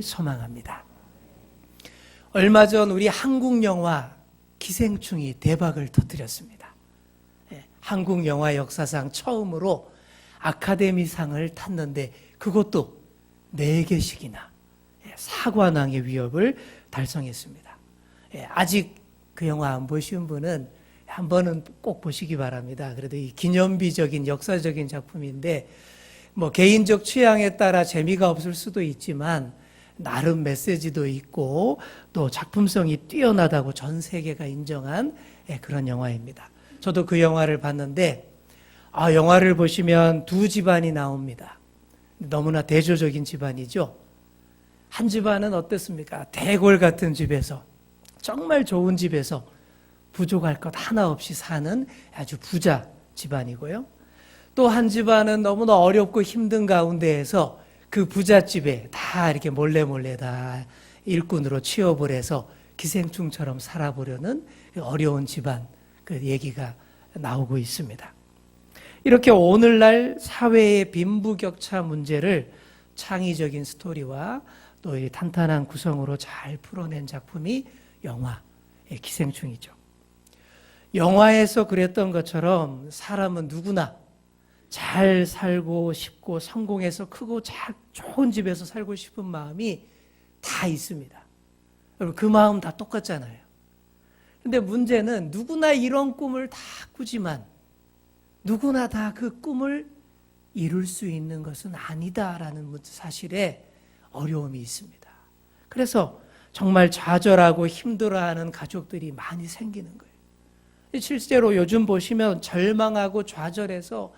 소망합니다. 얼마 전 우리 한국 영화 기생충이 대박을 터뜨렸습니다. 한국 영화 역사상 처음으로 아카데미상을 탔는데 그것도 4개씩이나 사관왕의 위협을 달성했습니다. 아직 그 영화 안 보신 분은 한 번은 꼭 보시기 바랍니다. 그래도 이 기념비적인 역사적인 작품인데 뭐 개인적 취향에 따라 재미가 없을 수도 있지만 나름 메시지도 있고 또 작품성이 뛰어나다고 전 세계가 인정한 그런 영화입니다. 저도 그 영화를 봤는데 영화를 보시면 두 집안이 나옵니다. 너무나 대조적인 집안이죠. 한 집안은 어땠습니까? 대골 같은 집에서 정말 좋은 집에서 부족할 것 하나 없이 사는 아주 부자 집안이고요. 또 한 집안은 너무나 어렵고 힘든 가운데에서 그 부잣집에 다 이렇게 몰래 다 일꾼으로 취업을 해서 기생충처럼 살아보려는 어려운 집안 그 얘기가 나오고 있습니다. 이렇게 오늘날 사회의 빈부격차 문제를 창의적인 스토리와 또 이 탄탄한 구성으로 잘 풀어낸 작품이 영화 기생충이죠. 영화에서 그랬던 것처럼 사람은 누구나 잘 살고 싶고 성공해서 크고 좋은 집에서 살고 싶은 마음이 다 있습니다. 여러분 그 마음 다 똑같잖아요. 근데 문제는 누구나 이런 꿈을 다 꾸지만 누구나 다 그 꿈을 이룰 수 있는 것은 아니다라는 사실에 어려움이 있습니다. 그래서 정말 좌절하고 힘들어하는 가족들이 많이 생기는 거예요. 실제로 요즘 보시면 절망하고 좌절해서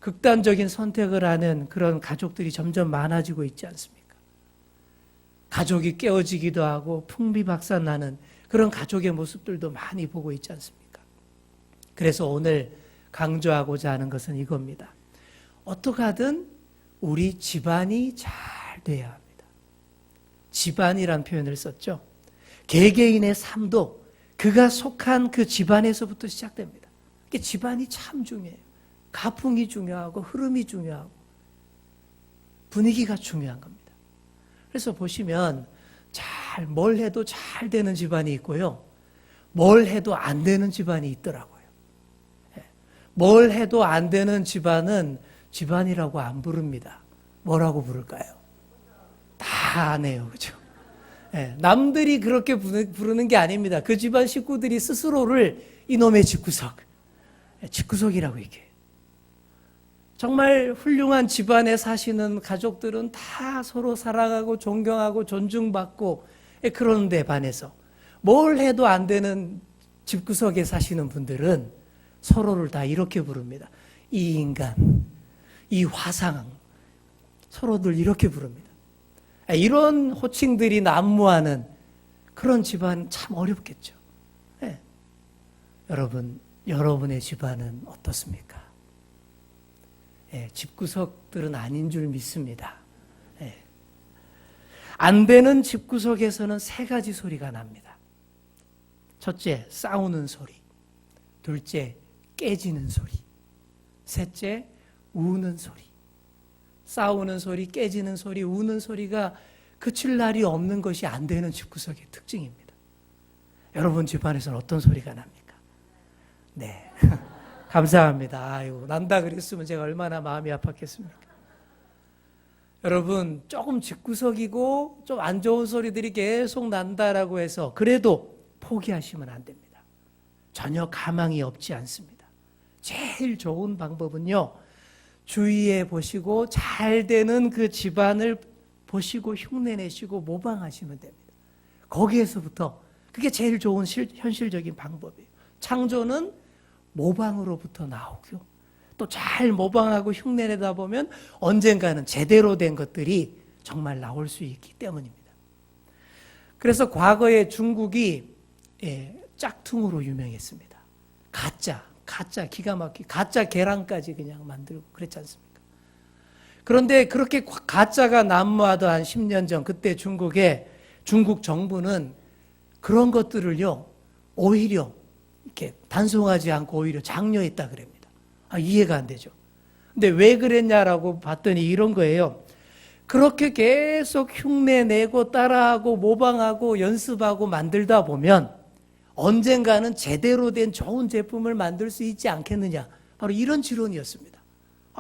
극단적인 선택을 하는 그런 가족들이 점점 많아지고 있지 않습니까? 가족이 깨어지기도 하고 풍비박산나는 그런 가족의 모습들도 많이 보고 있지 않습니까? 그래서 오늘 강조하고자 하는 것은 이겁니다. 어떻게 하든 우리 집안이 잘 돼야 합니다. 집안이란 표현을 썼죠. 개개인의 삶도 그가 속한 그 집안에서부터 시작됩니다. 집안이 참 중요해요. 가풍이 중요하고 흐름이 중요하고 분위기가 중요한 겁니다. 그래서 보시면 뭘 해도 잘 되는 집안이 있고요. 뭘 해도 안 되는 집안이 있더라고요. 뭘 해도 안 되는 집안은 집안이라고 안 부릅니다. 뭐라고 부를까요? 다 안 해요. 그죠? 남들이 그렇게 부르는 게 아닙니다. 그 집안 식구들이 스스로를 이놈의 집구석이라고 얘기해요. 정말 훌륭한 집안에 사시는 가족들은 다 서로 사랑하고 존경하고 존중받고 그런 데 반해서 뭘 해도 안 되는 집구석에 사시는 분들은 서로를 다 이렇게 부릅니다. 이 인간, 이 화상, 서로들 이렇게 부릅니다. 이런 호칭들이 난무하는 그런 집안 참 어렵겠죠. 네. 여러분의 집안은 어떻습니까? 집구석들은 아닌 줄 믿습니다. 안 되는 집구석에서는 3가지 소리가 납니다. 첫째, 싸우는 소리. 둘째, 깨지는 소리. 셋째, 우는 소리. 싸우는 소리, 깨지는 소리, 우는 소리가 그칠 날이 없는 것이 안 되는 집구석의 특징입니다. 여러분 집안에서는 어떤 소리가 납니까? 네. 감사합니다. 아이고, 난다 그랬으면 제가 얼마나 마음이 아팠겠습니까? 여러분, 조금 집구석이고 좀 안 좋은 소리들이 계속 난다라고 해서 그래도 포기하시면 안 됩니다. 전혀 가망이 없지 않습니다. 제일 좋은 방법은요, 주위에 보시고 잘 되는 그 집안을 보시고 흉내내시고 모방하시면 됩니다. 거기에서부터 그게 제일 좋은 현실적인 방법이에요. 창조는 모방으로부터 나오고 또 잘 모방하고 흉내내다 보면 언젠가는 제대로 된 것들이 정말 나올 수 있기 때문입니다. 그래서 과거에 중국이 짝퉁으로 유명했습니다. 가짜 기가 막히게 가짜 계란까지 그냥 만들고 그랬지 않습니까? 그런데 그렇게 가짜가 난무하던 한 10년 전 그때 중국 정부는 그런 것들을요 오히려 이렇게 단속하지 않고 오히려 장려했다 그럽니다. 이해가 안 되죠. 근데 왜 그랬냐라고 봤더니 이런 거예요. 그렇게 계속 흉내내고 따라하고 모방하고 연습하고 만들다 보면 언젠가는 제대로 된 좋은 제품을 만들 수 있지 않겠느냐. 바로 이런 지론이었습니다.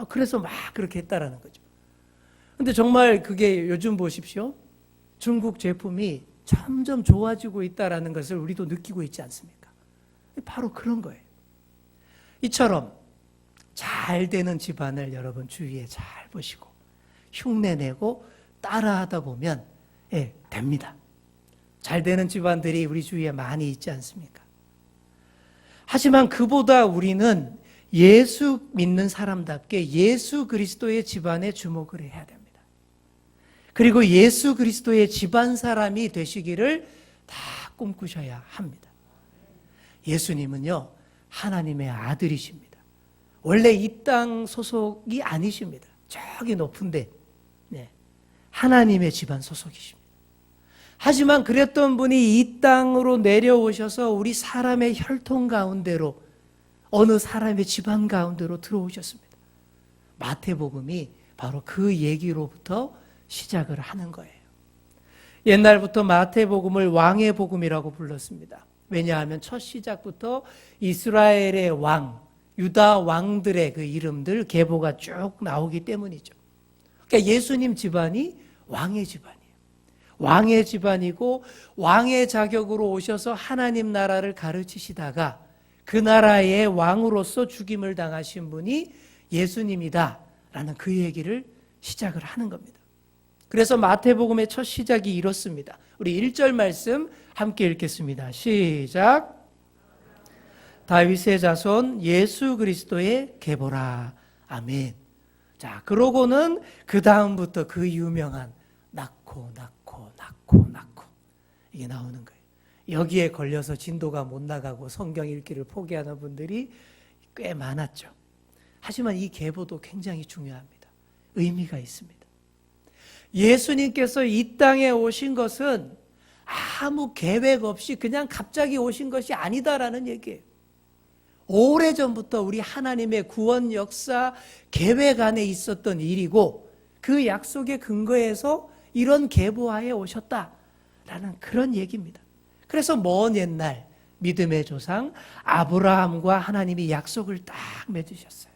그래서 막 그렇게 했다라는 거죠. 근데 정말 그게 요즘 보십시오. 중국 제품이 점점 좋아지고 있다라는 것을 우리도 느끼고 있지 않습니까? 바로 그런 거예요. 이처럼 잘 되는 집안을 여러분 주위에 잘 보시고 흉내내고 따라하다 보면 됩니다. 잘 되는 집안들이 우리 주위에 많이 있지 않습니까? 하지만 그보다 우리는 예수 믿는 사람답게 예수 그리스도의 집안에 주목을 해야 됩니다. 그리고 예수 그리스도의 집안 사람이 되시기를 다 꿈꾸셔야 합니다. 예수님은요, 하나님의 아들이십니다. 원래 이 땅 소속이 아니십니다. 저기 높은데 하나님의 집안 소속이십니다. 하지만 그랬던 분이 이 땅으로 내려오셔서 우리 사람의 혈통 가운데로 어느 사람의 집안 가운데로 들어오셨습니다. 마태복음이 바로 그 얘기로부터 시작을 하는 거예요. 옛날부터 마태복음을 왕의 복음이라고 불렀습니다. 왜냐하면 첫 시작부터 이스라엘의 왕, 유다 왕들의 그 이름들 계보가 쭉 나오기 때문이죠. 그러니까 예수님 집안이 왕의 집안이에요. 왕의 집안이고 왕의 자격으로 오셔서 하나님 나라를 가르치시다가 그 나라의 왕으로서 죽임을 당하신 분이 예수님이다라는 그 얘기를 시작을 하는 겁니다. 그래서 마태복음의 첫 시작이 이렇습니다. 우리 1절 말씀 함께 읽겠습니다. 시작. 다윗의 자손 예수 그리스도의 계보라. 아멘. 자, 그러고는 그 다음부터 그 유명한 낳고 이게 나오는 거예요. 여기에 걸려서 진도가 못 나가고 성경 읽기를 포기하는 분들이 꽤 많았죠. 하지만 이 계보도 굉장히 중요합니다. 의미가 있습니다. 예수님께서 이 땅에 오신 것은 아무 계획 없이 그냥 갑자기 오신 것이 아니다라는 얘기예요. 오래전부터 우리 하나님의 구원 역사 계획 안에 있었던 일이고 그 약속의 근거에서 이런 계보하에 오셨다라는 그런 얘기입니다. 그래서 먼 옛날 믿음의 조상 아브라함과 하나님이 약속을 딱 맺으셨어요.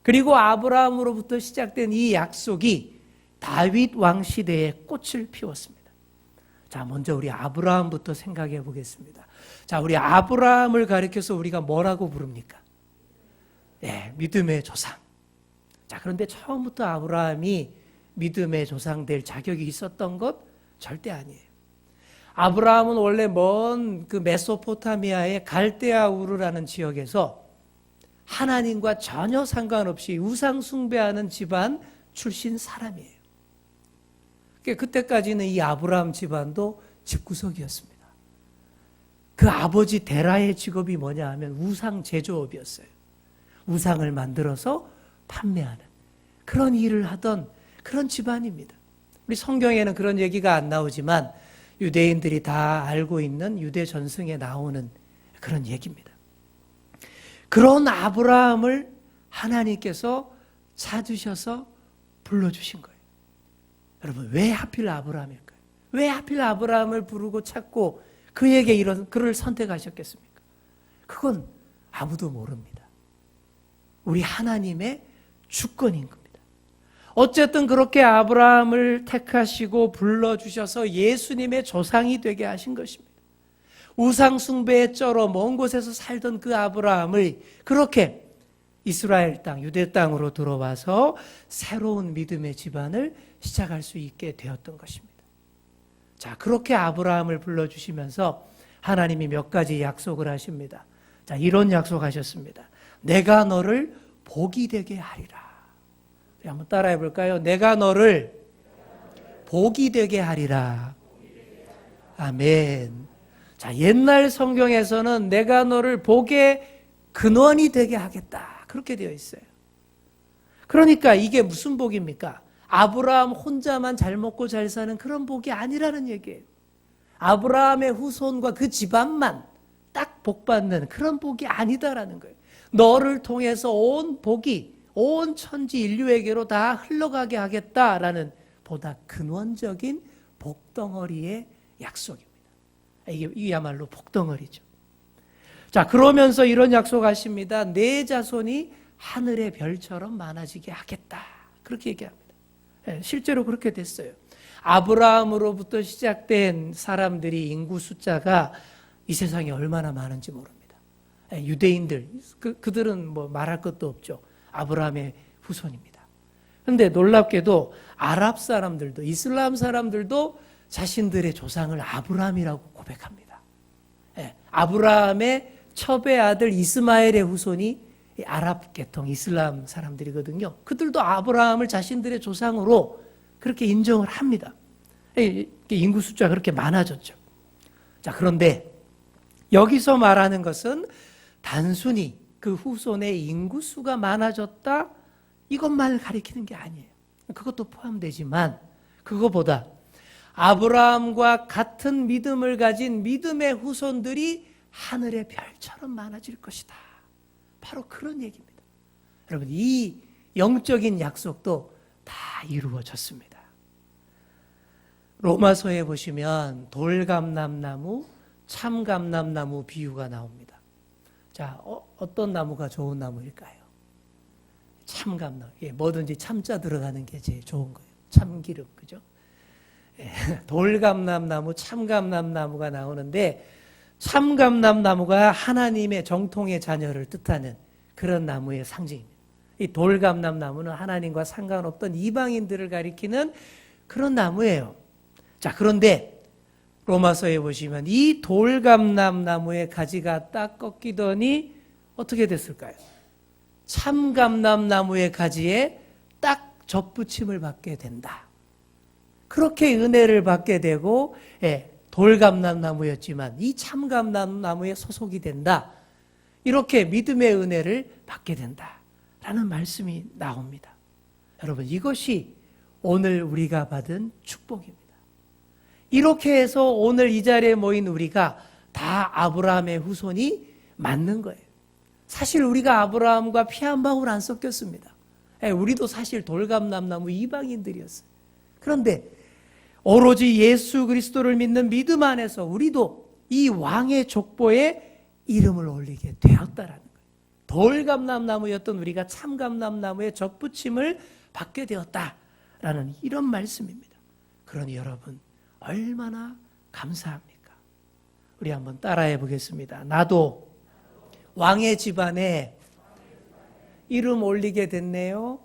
그리고 아브라함으로부터 시작된 이 약속이 다윗 왕 시대에 꽃을 피웠습니다. 자, 먼저 우리 아브라함부터 생각해 보겠습니다. 자, 우리 아브라함을 가리켜서 우리가 뭐라고 부릅니까? 믿음의 조상. 자, 그런데 처음부터 아브라함이 믿음의 조상 될 자격이 있었던 것 절대 아니에요. 아브라함은 원래 먼 그 메소포타미아의 갈대아 우르라는 지역에서 하나님과 전혀 상관없이 우상 숭배하는 집안 출신 사람이에요. 그때까지는 이 아브라함 집안도 집구석이었습니다. 그 아버지 데라의 직업이 뭐냐 하면 우상 제조업이었어요. 우상을 만들어서 판매하는 그런 일을 하던 그런 집안입니다. 우리 성경에는 그런 얘기가 안 나오지만 유대인들이 다 알고 있는 유대 전승에 나오는 그런 얘기입니다. 그런 아브라함을 하나님께서 찾으셔서 불러주신 거예요. 여러분, 왜 하필 아브라함일까요? 왜 하필 아브라함을 부르고 찾고 그에게 이런 그를 선택하셨겠습니까? 그건 아무도 모릅니다. 우리 하나님의 주권인 겁니다. 어쨌든 그렇게 아브라함을 택하시고 불러주셔서 예수님의 조상이 되게 하신 것입니다. 우상 숭배에 쩔어 먼 곳에서 살던 그 아브라함을 그렇게 이스라엘 땅, 유대 땅으로 들어와서 새로운 믿음의 집안을 시작할 수 있게 되었던 것입니다. 자, 그렇게 아브라함을 불러주시면서 하나님이 몇 가지 약속을 하십니다. 자, 이런 약속하셨습니다. 내가 너를 복이 되게 하리라. 한번 따라해 볼까요? 내가 너를 복이 되게 하리라. 아멘. 자, 옛날 성경에서는 내가 너를 복의 근원이 되게 하겠다. 그렇게 되어 있어요. 그러니까 이게 무슨 복입니까? 아브라함 혼자만 잘 먹고 잘 사는 그런 복이 아니라는 얘기예요. 아브라함의 후손과 그 집안만 딱 복받는 그런 복이 아니다라는 거예요. 너를 통해서 온 복이 온 천지 인류에게로 다 흘러가게 하겠다라는 보다 근원적인 복덩어리의 약속입니다. 이게야말로 복덩어리죠. 자, 그러면서 이런 약속하십니다. 내 자손이 하늘의 별처럼 많아지게 하겠다. 그렇게 얘기합니다. 실제로 그렇게 됐어요. 아브라함으로부터 시작된 사람들이 인구 숫자가 이 세상에 얼마나 많은지 모릅니다. 유대인들, 그들은 뭐 말할 것도 없죠. 아브라함의 후손입니다. 그런데 놀랍게도 아랍 사람들도, 이슬람 사람들도 자신들의 조상을 아브라함이라고 고백합니다. 아브라함의 첩의 아들 이스마엘의 후손이 아랍 계통 이슬람 사람들이거든요. 그들도 아브라함을 자신들의 조상으로 그렇게 인정을 합니다. 인구 숫자가 그렇게 많아졌죠. 자, 그런데 여기서 말하는 것은 단순히 그 후손의 인구수가 많아졌다 이것만 가리키는 게 아니에요. 그것도 포함되지만 그거보다 아브라함과 같은 믿음을 가진 믿음의 후손들이 하늘의 별처럼 많아질 것이다. 바로 그런 얘기입니다. 여러분, 이 영적인 약속도 다 이루어졌습니다. 로마서에 보시면 돌감람나무, 참감람나무 비유가 나옵니다. 자, 어떤 나무가 좋은 나무일까요? 참감나무. 뭐든지 참자 들어가는 게 제일 좋은 거예요. 참기름, 그죠? 돌감람나무, 참감람나무가 나오는데 참감람나무가 하나님의 정통의 자녀를 뜻하는 그런 나무의 상징입니다. 이 돌감람나무는 하나님과 상관없던 이방인들을 가리키는 그런 나무예요. 자, 그런데 로마서에 보시면 이 돌감람나무의 가지가 딱 꺾이더니 어떻게 됐을까요? 참감람나무의 가지에 딱 접붙임을 받게 된다. 그렇게 은혜를 받게 되고, 돌감람나무였지만 이 참감람나무에 소속이 된다. 이렇게 믿음의 은혜를 받게 된다라는 말씀이 나옵니다. 여러분, 이것이 오늘 우리가 받은 축복입니다. 이렇게 해서 오늘 이 자리에 모인 우리가 다 아브라함의 후손이 맞는 거예요. 사실 우리가 아브라함과 피 한 방울 안 섞였습니다. 우리도 사실 돌감람나무 이방인들이었어요. 그런데 오로지 예수 그리스도를 믿는 믿음 안에서 우리도 이 왕의 족보에 이름을 올리게 되었다라는 거예요. 돌감람나무였던 우리가 참감람나무의 접붙임을 받게 되었다라는 이런 말씀입니다. 그러니 여러분, 얼마나 감사합니까? 우리 한번 따라해 보겠습니다. 나도 왕의 집안에 이름 올리게 됐네요.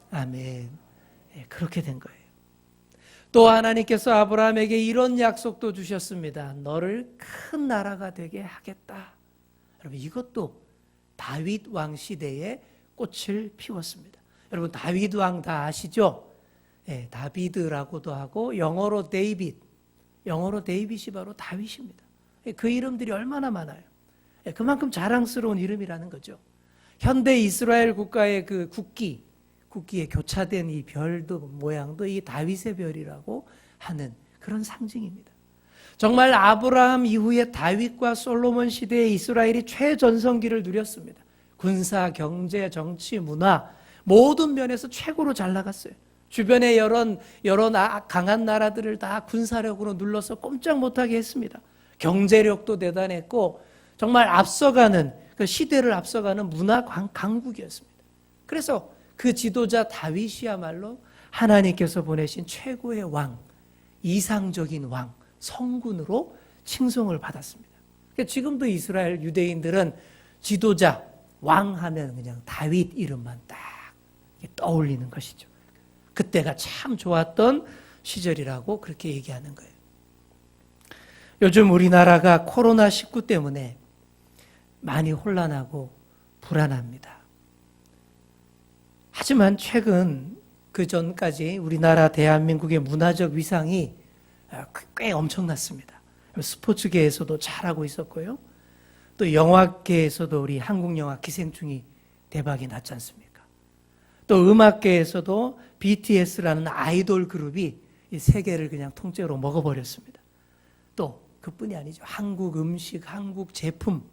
아멘. 그렇게 된 거예요. 또 하나님께서 아브라함에게 이런 약속도 주셨습니다. 너를 큰 나라가 되게 하겠다. 여러분, 이것도 다윗 왕 시대에 꽃을 피웠습니다. 여러분, 다윗 왕 다 아시죠? 다비드라고도 하고 영어로 데이빗, 영어로 데이빗이 바로 다윗입니다. 그 이름들이 얼마나 많아요. 그만큼 자랑스러운 이름이라는 거죠. 현대 이스라엘 국가의 그 국기에 교차된 이 별도 모양도 이 다윗의 별이라고 하는 그런 상징입니다. 정말 아브라함 이후에 다윗과 솔로몬 시대에 이스라엘이 최전성기를 누렸습니다. 군사, 경제, 정치, 문화 모든 면에서 최고로 잘 나갔어요. 주변의 여러 강한 나라들을 다 군사력으로 눌러서 꼼짝 못하게 했습니다. 경제력도 대단했고 정말 앞서가는 그 시대를 앞서가는 문화 강국이었습니다. 그래서 그 지도자 다윗이야말로 하나님께서 보내신 최고의 왕, 이상적인 왕, 성군으로 칭송을 받았습니다. 그러니까 지금도 이스라엘 유대인들은 지도자, 왕 하면 그냥 다윗 이름만 딱 떠올리는 것이죠. 그때가 참 좋았던 시절이라고 그렇게 얘기하는 거예요. 요즘 우리나라가 코로나19 때문에 많이 혼란하고 불안합니다. 하지만 최근 그 전까지 우리나라 대한민국의 문화적 위상이 꽤 엄청났습니다. 스포츠계에서도 잘하고 있었고요. 또 영화계에서도 우리 한국 영화 기생충이 대박이 났지 않습니까? 또 음악계에서도 BTS라는 아이돌 그룹이 이 세계를 그냥 통째로 먹어버렸습니다. 또 그뿐이 아니죠. 한국 음식, 한국 제품,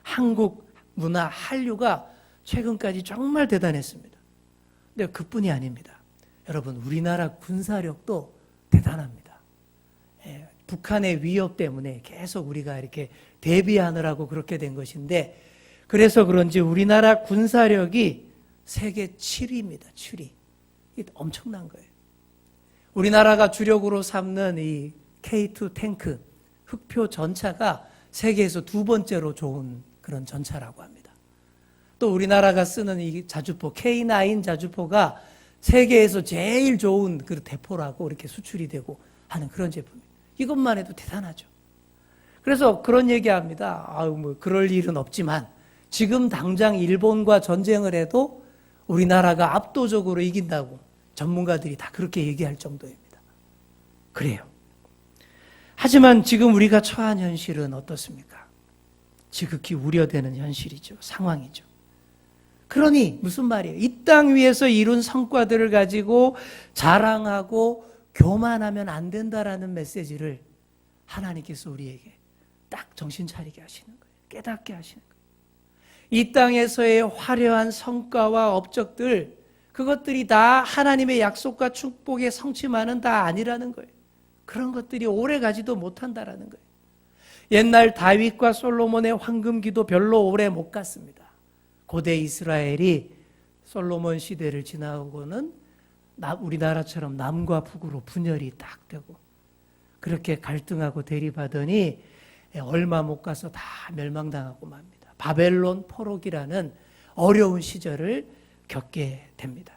한국 문화, 한류가 최근까지 정말 대단했습니다. 근데 그뿐이 아닙니다. 여러분, 우리나라 군사력도 대단합니다. 북한의 위협 때문에 계속 우리가 이렇게 대비하느라고 그렇게 된 것인데, 그래서 그런지 우리나라 군사력이 세계 7위입니다. 7위. 이게 엄청난 거예요. 우리나라가 주력으로 삼는 이 K2 탱크, 흑표 전차가 세계에서 두 번째로 좋은 그런 전차라고 합니다. 또 우리나라가 쓰는 이 자주포, K9 자주포가 세계에서 제일 좋은 그 대포라고 이렇게 수출이 되고 하는 그런 제품이에요. 이것만 해도 대단하죠. 그래서 그런 얘기합니다. 뭐 그럴 일은 없지만 지금 당장 일본과 전쟁을 해도 우리나라가 압도적으로 이긴다고 전문가들이 다 그렇게 얘기할 정도입니다. 그래요. 하지만 지금 우리가 처한 현실은 어떻습니까? 지극히 우려되는 현실이죠. 상황이죠. 그러니 무슨 말이에요? 이 땅 위에서 이룬 성과들을 가지고 자랑하고 교만하면 안 된다라는 메시지를 하나님께서 우리에게 딱 정신 차리게 하시는 거예요. 깨닫게 하시는 거예요. 이 땅에서의 화려한 성과와 업적들, 그것들이 다 하나님의 약속과 축복의 성취만은 다 아니라는 거예요. 그런 것들이 오래 가지도 못한다라는 거예요. 옛날 다윗과 솔로몬의 황금기도 별로 오래 못 갔습니다. 고대 이스라엘이 솔로몬 시대를 지나고는 우리나라처럼 남과 북으로 분열이 딱 되고 그렇게 갈등하고 대립하더니 얼마 못 가서 다 멸망당하고 맙니다. 바벨론 포로기라는 어려운 시절을 겪게 됩니다.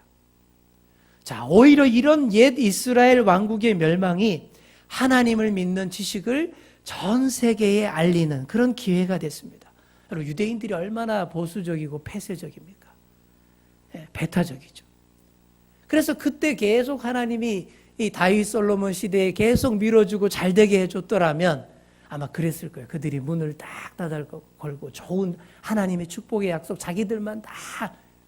자, 오히려 이런 옛 이스라엘 왕국의 멸망이 하나님을 믿는 지식을 전 세계에 알리는 그런 기회가 됐습니다. 여러분, 유대인들이 얼마나 보수적이고 폐쇄적입니까? 배타적이죠. 그래서 그때 계속 하나님이 이 다윗 솔로몬 시대에 계속 밀어주고 잘되게 해줬더라면 아마 그랬을 거예요. 그들이 문을 딱 걸고 좋은 하나님의 축복의 약속 자기들만 다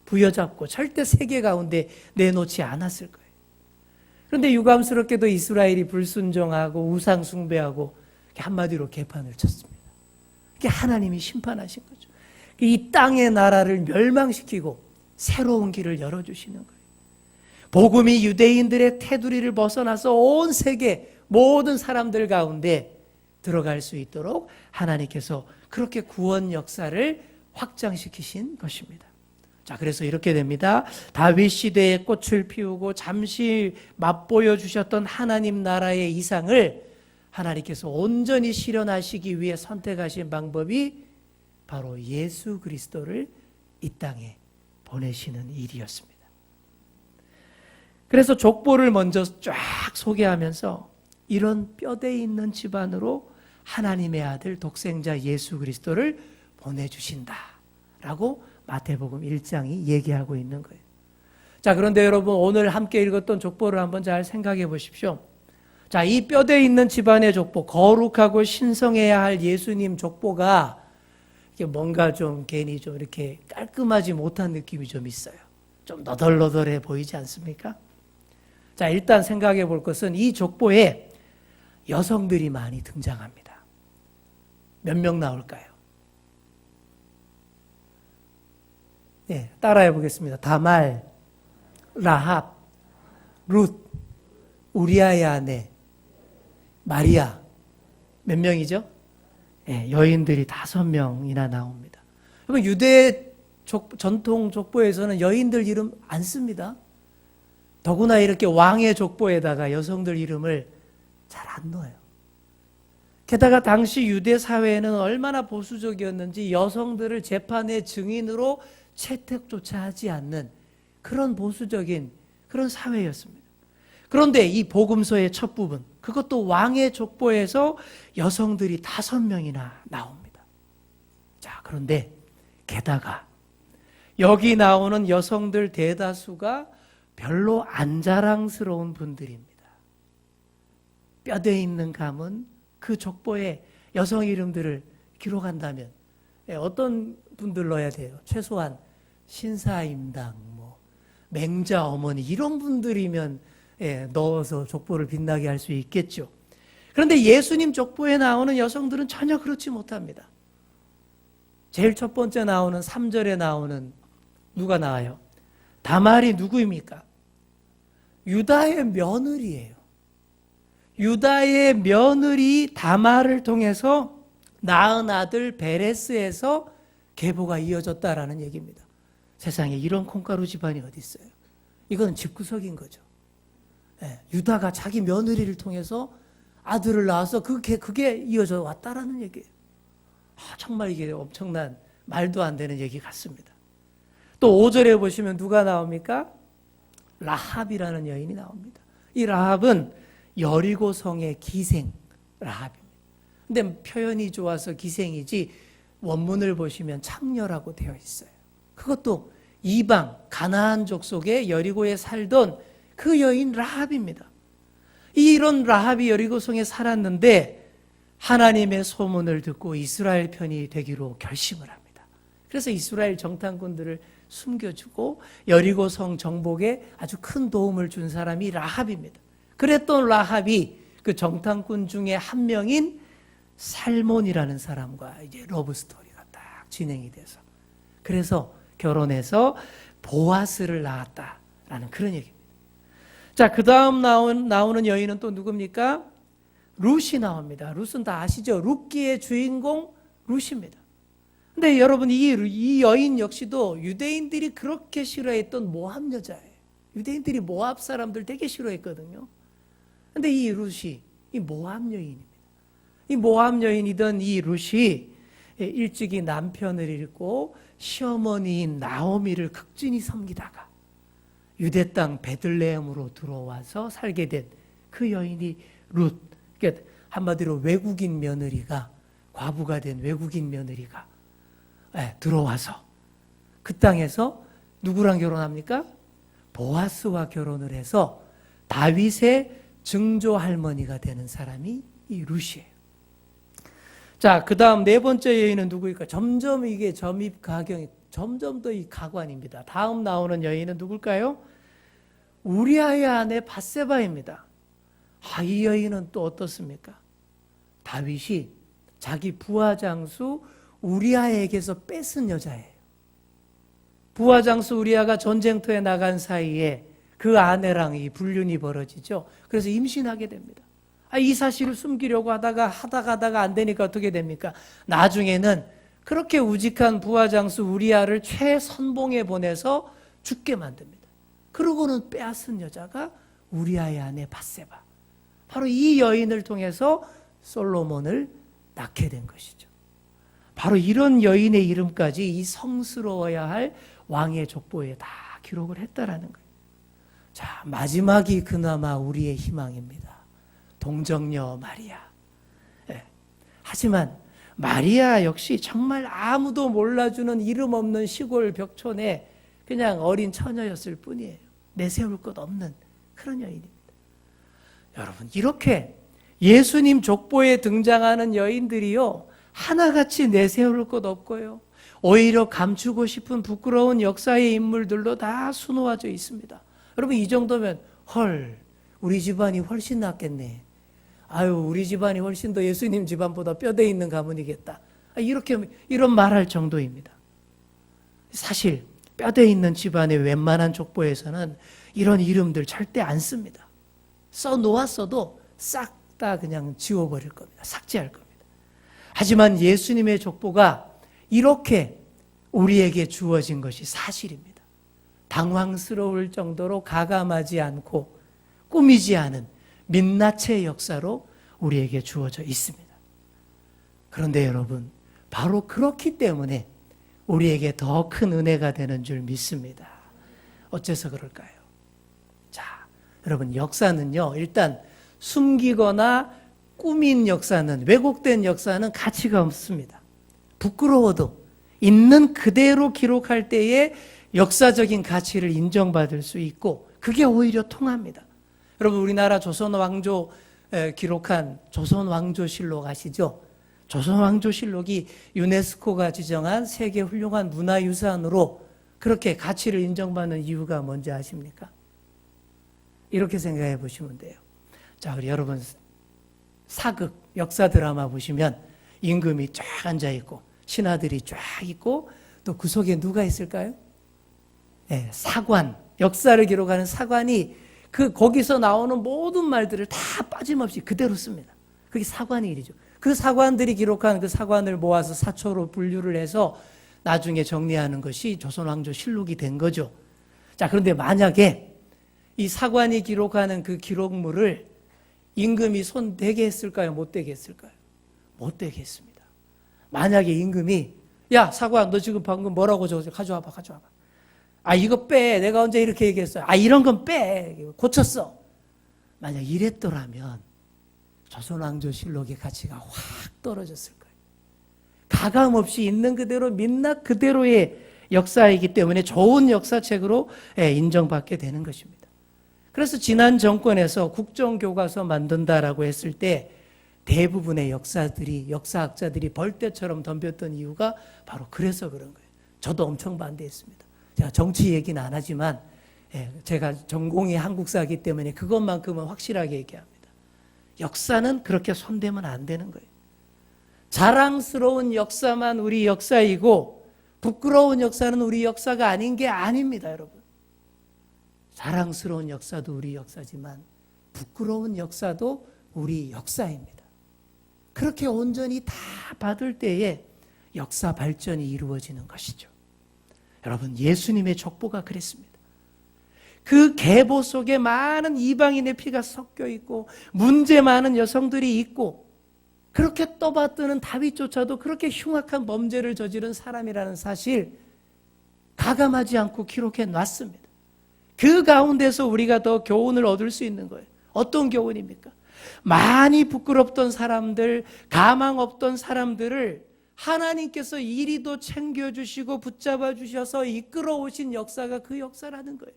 부여잡고 절대 세계 가운데 내놓지 않았을 거예요. 그런데 유감스럽게도 이스라엘이 불순종하고 우상 숭배하고 한마디로 개판을 쳤습니다. 그게 하나님이 심판하신 거죠. 이 땅의 나라를 멸망시키고 새로운 길을 열어주시는 거예요. 복음이 유대인들의 테두리를 벗어나서 온 세계 모든 사람들 가운데 들어갈 수 있도록 하나님께서 그렇게 구원 역사를 확장시키신 것입니다. 자, 그래서 이렇게 됩니다. 다윗 시대에 꽃을 피우고 잠시 맛보여 주셨던 하나님 나라의 이상을 하나님께서 온전히 실현하시기 위해 선택하신 방법이 바로 예수 그리스도를 이 땅에 보내시는 일이었습니다. 그래서 족보를 먼저 쫙 소개하면서 이런 뼈대 있는 집안으로 하나님의 아들 독생자 예수 그리스도를 보내주신다라고 마태복음 1장이 얘기하고 있는 거예요. 자, 그런데 여러분, 오늘 함께 읽었던 족보를 한번 잘 생각해 보십시오. 자, 이 뼈대 있는 집안의 족보, 거룩하고 신성해야 할 예수님 족보가 뭔가 좀 괜히 좀 이렇게 깔끔하지 못한 느낌이 좀 있어요. 좀 너덜너덜해 보이지 않습니까? 자, 일단 생각해 볼 것은 이 족보에 여성들이 많이 등장합니다. 몇 명 나올까요? 네, 따라해 보겠습니다. 다말, 라합, 룻, 우리아의 아내, 마리아. 몇 명이죠? 네, 여인들이 5명이나 나옵니다. 여러분, 유대 전통 족보에서는 여인들 이름 안 씁니다. 더구나 이렇게 왕의 족보에다가 여성들 이름을 잘 안 넣어요. 게다가 당시 유대 사회는 얼마나 보수적이었는지 여성들을 재판의 증인으로 채택조차 하지 않는 그런 보수적인 그런 사회였습니다. 그런데 이 복음서의 첫 부분, 그것도 왕의 족보에서 여성들이 5명이나 나옵니다. 자, 그런데 게다가 여기 나오는 여성들 대다수가 별로 안 자랑스러운 분들입니다. 뼈대 있는 가문, 그 족보에 여성 이름들을 기록한다면 어떤 분들 넣어야 돼요? 최소한 신사임당, 맹자 어머니 이런 분들이면 넣어서 족보를 빛나게 할 수 있겠죠. 그런데 예수님 족보에 나오는 여성들은 전혀 그렇지 못합니다. 제일 첫 번째 나오는 3절에 나오는 누가 나와요? 다말이 누구입니까? 유다의 며느리예요. 유다의 며느리 다말을 통해서 낳은 아들 베레스에서 계보가 이어졌다라는 얘기입니다. 세상에 이런 콩가루 집안이 어디 있어요? 이건 집구석인 거죠. 유다가 자기 며느리를 통해서 아들을 낳아서 그게 이어져 왔다라는 얘기예요. 정말 이게 엄청난 말도 안 되는 얘기 같습니다. 또 5절에 보시면 누가 나옵니까? 라합이라는 여인이 나옵니다. 이 라합은 여리고 성의 기생 라합입니다. 근데 표현이 좋아서 기생이지 원문을 보시면 창녀라고 되어 있어요. 그것도 이방 가나안족 속에 여리고에 살던 그 여인 라합입니다. 이런 라합이 여리고성에 살았는데 하나님의 소문을 듣고 이스라엘 편이 되기로 결심을 합니다. 그래서 이스라엘 정탐꾼들을 숨겨주고 여리고성 정복에 아주 큰 도움을 준 사람이 라합입니다. 그랬던 라합이 그 정탐꾼 중에 한 명인 살몬이라는 사람과 이제 러브 스토리가 딱 진행이 돼서 그래서 결혼해서 보아스를 낳았다라는 그런 얘기입니다. 자, 그 다음 나오는 여인은 또 누굽니까? 룻이 나옵니다. 룻은 다 아시죠? 룻기의 주인공 룻입니다. 근데 여러분 이 여인 역시도 유대인들이 그렇게 싫어했던 모압 여자예요. 유대인들이 모압 사람들 되게 싫어했거든요. 근데 이 룻이 이 모압 여인입니다. 이 모압 여인이던 이 룻이 일찍이 남편을 잃고 시어머니인 나오미를 극진히 섬기다가 유대 땅 베들레헴으로 들어와서 살게 된 그 여인이 룻. 그러니까 한마디로 외국인 며느리가 과부가 된 외국인 며느리가 들어와서 그 땅에서 누구랑 결혼합니까? 보아스와 결혼을 해서 다윗의 증조 할머니가 되는 사람이 이 룻이에요. 자, 그 다음 네 번째 여인은 누구일까? 점점 이게 점입 가경이 점점 더 이 가관입니다. 다음 나오는 여인은 누굴까요? 우리아의 아내 밧세바입니다. 이 여인은 또 어떻습니까? 다윗이 자기 부하 장수 우리아에게서 뺏은 여자예요. 부하 장수 우리아가 전쟁터에 나간 사이에 그 아내랑 이 불륜이 벌어지죠. 그래서 임신하게 됩니다. 이 사실을 숨기려고 하다가 안 되니까 어떻게 됩니까? 나중에는 그렇게 우직한 부하 장수 우리아를 최선봉에 보내서 죽게 만듭니다. 그러고는 빼앗은 여자가 우리아의 아내 밧세바. 바로 이 여인을 통해서 솔로몬을 낳게 된 것이죠. 바로 이런 여인의 이름까지 이 성스러워야 할 왕의 족보에 다 기록을 했다라는 거예요. 자, 마지막이 그나마 우리의 희망입니다. 동정녀 마리아. 하지만 마리아 역시 정말 아무도 몰라주는 이름 없는 시골 벽촌에 그냥 어린 처녀였을 뿐이에요. 내세울 것 없는 그런 여인입니다. 여러분, 이렇게 예수님 족보에 등장하는 여인들이요, 하나같이 내세울 것 없고요, 오히려 감추고 싶은 부끄러운 역사의 인물들로 다 수놓아져 있습니다. 여러분, 이 정도면 헐, 우리 집안이 훨씬 낫겠네. 우리 집안이 훨씬 더 예수님 집안보다 뼈대 있는 가문이겠다. 이런 말할 정도입니다. 사실 뼈대 있는 집안의 웬만한 족보에서는 이런 이름들 절대 안 씁니다. 써놓았어도 싹 다 그냥 지워버릴 겁니다. 삭제할 겁니다. 하지만 예수님의 족보가 이렇게 우리에게 주어진 것이 사실입니다. 당황스러울 정도로 가감하지 않고 꾸미지 않은 민낯의 역사로 우리에게 주어져 있습니다. 그런데 여러분, 바로 그렇기 때문에 우리에게 더 큰 은혜가 되는 줄 믿습니다. 어째서 그럴까요? 자, 여러분, 역사는요, 일단 숨기거나 꾸민 역사는, 왜곡된 역사는 가치가 없습니다. 부끄러워도 있는 그대로 기록할 때에 역사적인 가치를 인정받을 수 있고, 그게 오히려 통합니다. 여러분, 우리나라 조선 왕조 기록한 조선 왕조실록 아시죠? 조선 왕조실록이 유네스코가 지정한 세계 훌륭한 문화유산으로 그렇게 가치를 인정받는 이유가 뭔지 아십니까? 이렇게 생각해 보시면 돼요. 자, 우리 여러분, 사극, 역사 드라마 보시면 임금이 쫙 앉아 있고 신하들이 쫙 있고 또 그 속에 누가 있을까요? 사관, 역사를 기록하는 사관이 거기서 나오는 모든 말들을 다 빠짐없이 그대로 씁니다. 그게 사관의 일이죠. 그 사관들이 기록한 그 사관을 모아서 사초로 분류를 해서 나중에 정리하는 것이 조선왕조실록이 된 거죠. 자, 그런데 만약에 이 사관이 기록하는 그 기록물을 임금이 손대게 했을까요? 못 대게 했을까요? 못 대게 했습니다. 만약에 임금이 야, 사관, 너 지금 방금 뭐라고 적었어? 가져와봐. 아, 이거 빼. 내가 언제 이렇게 얘기했어요? 아, 이런 건 빼. 고쳤어. 만약 이랬더라면 조선왕조실록의 가치가 확 떨어졌을 거예요. 가감없이 있는 그대로 민낯 그대로의 역사이기 때문에 좋은 역사책으로 인정받게 되는 것입니다. 그래서 지난 정권에서 국정교과서 만든다라고 했을 때 대부분의 역사학자들이 벌떼처럼 덤볐던 이유가 바로 그래서 그런 거예요. 저도 엄청 반대했습니다. 제가 정치 얘기는 안 하지만 제가 전공이 한국사이기 때문에 그것만큼은 확실하게 얘기합니다. 역사는 그렇게 손대면 안 되는 거예요. 자랑스러운 역사만 우리 역사이고 부끄러운 역사는 우리 역사가 아닌 게 아닙니다, 여러분. 자랑스러운 역사도 우리 역사지만 부끄러운 역사도 우리 역사입니다. 그렇게 온전히 다 받을 때에 역사 발전이 이루어지는 것이죠. 여러분, 예수님의 족보가 그랬습니다. 그 계보 속에 많은 이방인의 피가 섞여 있고 문제 많은 여성들이 있고 그렇게 떠받드는 다윗조차도 그렇게 흉악한 범죄를 저지른 사람이라는 사실 가감하지 않고 기록해 놨습니다. 그 가운데서 우리가 더 교훈을 얻을 수 있는 거예요. 어떤 교훈입니까? 많이 부끄럽던 사람들, 가망 없던 사람들을 하나님께서 이리도 챙겨주시고 붙잡아 주셔서 이끌어 오신 역사가 그 역사라는 거예요.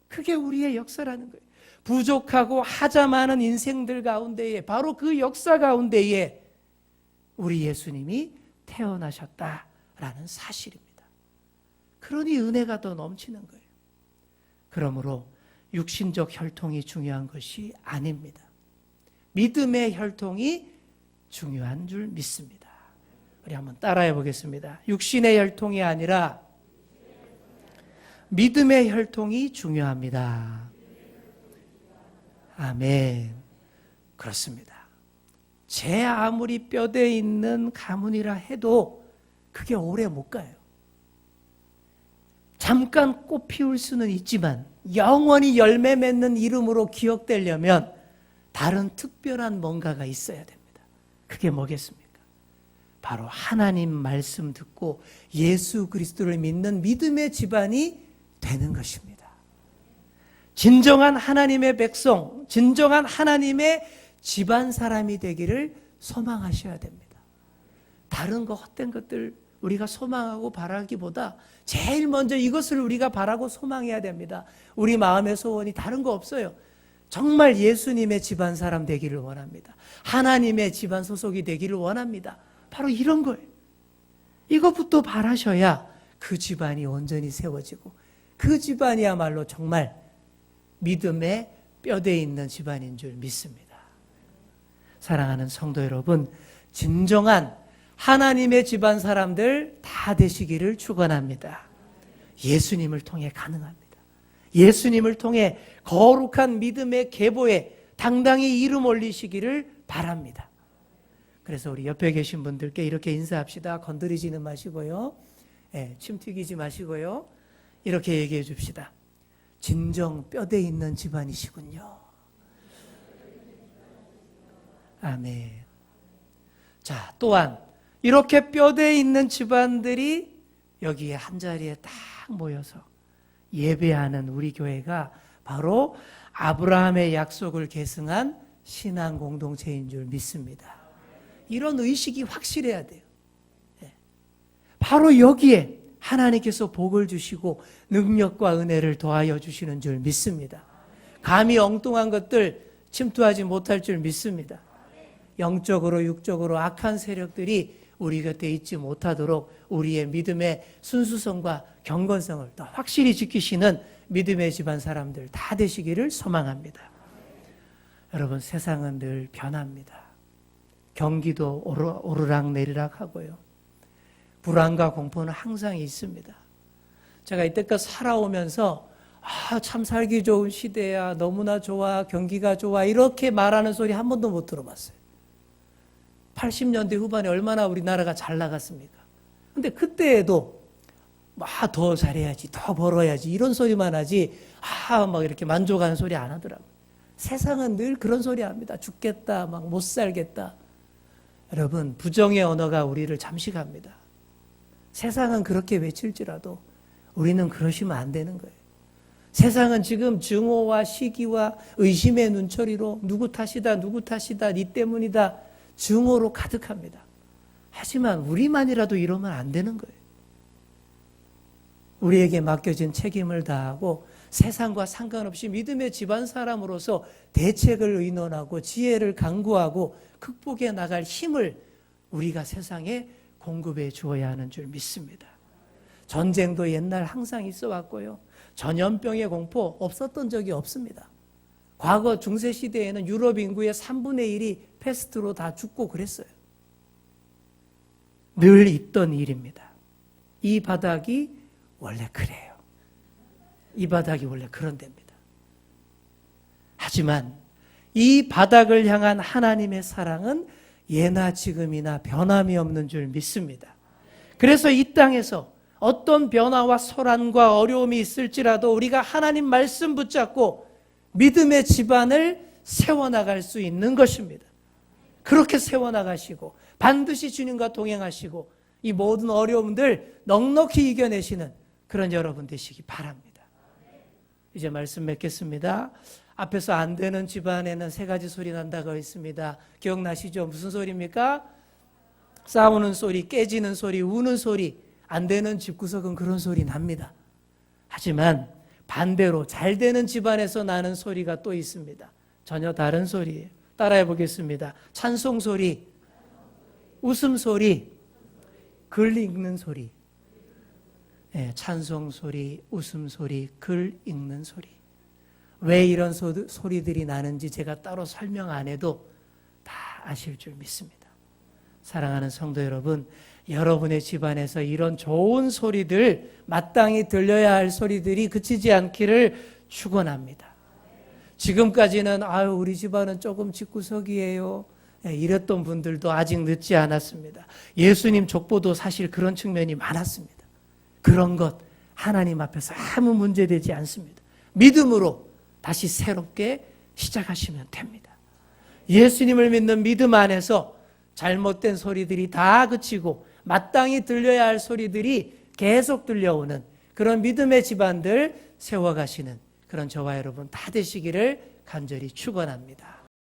그게 우리의 역사라는 거예요. 부족하고 하자 많은 인생들 가운데에 바로 그 역사 가운데에 우리 예수님이 태어나셨다라는 사실입니다. 그러니 은혜가 더 넘치는 거예요. 그러므로 육신적 혈통이 중요한 것이 아닙니다. 믿음의 혈통이 중요한 줄 믿습니다. 우리 한번 따라해 보겠습니다. 육신의 혈통이 아니라 믿음의 혈통이 중요합니다. 아멘. 그렇습니다. 제 아무리 뼈대 있는 가문이라 해도 그게 오래 못 가요. 잠깐 꽃 피울 수는 있지만 영원히 열매 맺는 이름으로 기억되려면 다른 특별한 뭔가가 있어야 됩니다. 그게 뭐겠습니까? 바로 하나님 말씀 듣고 예수 그리스도를 믿는 믿음의 집안이 되는 것입니다. 진정한 하나님의 백성, 진정한 하나님의 집안 사람이 되기를 소망하셔야 됩니다. 다른 거 헛된 것들 우리가 소망하고 바라기보다 제일 먼저 이것을 우리가 바라고 소망해야 됩니다. 우리 마음의 소원이 다른 거 없어요. 정말 예수님의 집안 사람 되기를 원합니다. 하나님의 집안 소속이 되기를 원합니다. 바로 이런 거예요. 이것부터 바라셔야 그 집안이 온전히 세워지고 그 집안이야말로 정말 믿음의 뼈대에 있는 집안인 줄 믿습니다. 사랑하는 성도 여러분, 진정한 하나님의 집안 사람들 다 되시기를 축원합니다. 예수님을 통해 가능합니다. 예수님을 통해 거룩한 믿음의 계보에 당당히 이름 올리시기를 바랍니다. 그래서 우리 옆에 계신 분들께 이렇게 인사합시다. 건드리지는 마시고요. 침 튀기지 마시고요. 이렇게 얘기해 줍시다. 진정 뼈대 있는 집안이시군요. 아멘. 자, 또한 이렇게 뼈대 있는 집안들이 여기에 한자리에 딱 모여서 예배하는 우리 교회가 바로 아브라함의 약속을 계승한 신앙 공동체인 줄 믿습니다. 이런 의식이 확실해야 돼요. 바로 여기에 하나님께서 복을 주시고 능력과 은혜를 더하여 주시는 줄 믿습니다. 감히 엉뚱한 것들 침투하지 못할 줄 믿습니다. 영적으로 육적으로 악한 세력들이 우리 곁에 있지 못하도록 우리의 믿음의 순수성과 경건성을 더 확실히 지키시는 믿음의 집안 사람들 다 되시기를 소망합니다. 여러분, 세상은 늘 변합니다. 경기도 오르락 내리락 하고요. 불안과 공포는 항상 있습니다. 제가 이때까지 살아오면서 참 살기 좋은 시대야. 너무나 좋아. 경기가 좋아. 이렇게 말하는 소리 한 번도 못 들어봤어요. 80년대 후반에 얼마나 우리나라가 잘 나갔습니까? 근데 그때에도 더 잘해야지, 더 벌어야지 이런 소리만 하지 막 이렇게 만족하는 소리 안 하더라고요. 세상은 늘 그런 소리 합니다. 죽겠다, 막 못 살겠다. 여러분, 부정의 언어가 우리를 잠식합니다. 세상은 그렇게 외칠지라도 우리는 그러시면 안 되는 거예요. 세상은 지금 증오와 시기와 의심의 눈초리로 누구 탓이다, 누구 탓이다, 니 때문이다 증오로 가득합니다. 하지만 우리만이라도 이러면 안 되는 거예요. 우리에게 맡겨진 책임을 다하고 세상과 상관없이 믿음의 집안 사람으로서 대책을 의논하고 지혜를 강구하고 극복해 나갈 힘을 우리가 세상에 공급해 주어야 하는 줄 믿습니다. 전쟁도 옛날 항상 있어 왔고요. 전염병의 공포 없었던 적이 없습니다. 과거 중세시대에는 유럽 인구의 3분의 1이 패스트로 다 죽고 그랬어요. 늘 있던 일입니다. 이 바닥이 원래 그래요. 이 바닥이 원래 그런 데입니다. 하지만 이 바닥을 향한 하나님의 사랑은 예나 지금이나 변함이 없는 줄 믿습니다. 그래서 이 땅에서 어떤 변화와 소란과 어려움이 있을지라도 우리가 하나님 말씀 붙잡고 믿음의 집안을 세워나갈 수 있는 것입니다. 그렇게 세워나가시고 반드시 주님과 동행하시고 이 모든 어려움들 넉넉히 이겨내시는 그런 여러분 되시기 바랍니다. 이제 말씀 맺겠습니다. 앞에서 안 되는 집안에는 세 가지 소리 난다고 했습니다. 기억나시죠? 무슨 소리입니까? 싸우는 소리, 깨지는 소리, 우는 소리. 안 되는 집구석은 그런 소리 납니다. 하지만 반대로 잘 되는 집안에서 나는 소리가 또 있습니다. 전혀 다른 소리예요. 따라해 보겠습니다. 찬송 소리, 웃음 소리, 글 읽는 소리. 네, 찬송 소리, 웃음 소리, 글 읽는 소리. 왜 이런 소리들이 나는지 제가 따로 설명 안 해도 다 아실 줄 믿습니다. 사랑하는 성도 여러분, 여러분의 집안에서 이런 좋은 소리들, 마땅히 들려야 할 소리들이 그치지 않기를 축원합니다. 지금까지는 우리 집안은 조금 집구석이에요. 이랬던 분들도 아직 늦지 않았습니다. 예수님 족보도 사실 그런 측면이 많았습니다. 그런 것 하나님 앞에서 아무 문제되지 않습니다. 믿음으로 다시 새롭게 시작하시면 됩니다. 예수님을 믿는 믿음 안에서 잘못된 소리들이 다 그치고 마땅히 들려야 할 소리들이 계속 들려오는 그런 믿음의 집안들 세워가시는 그런 저와 여러분 다 되시기를 간절히 축원합니다.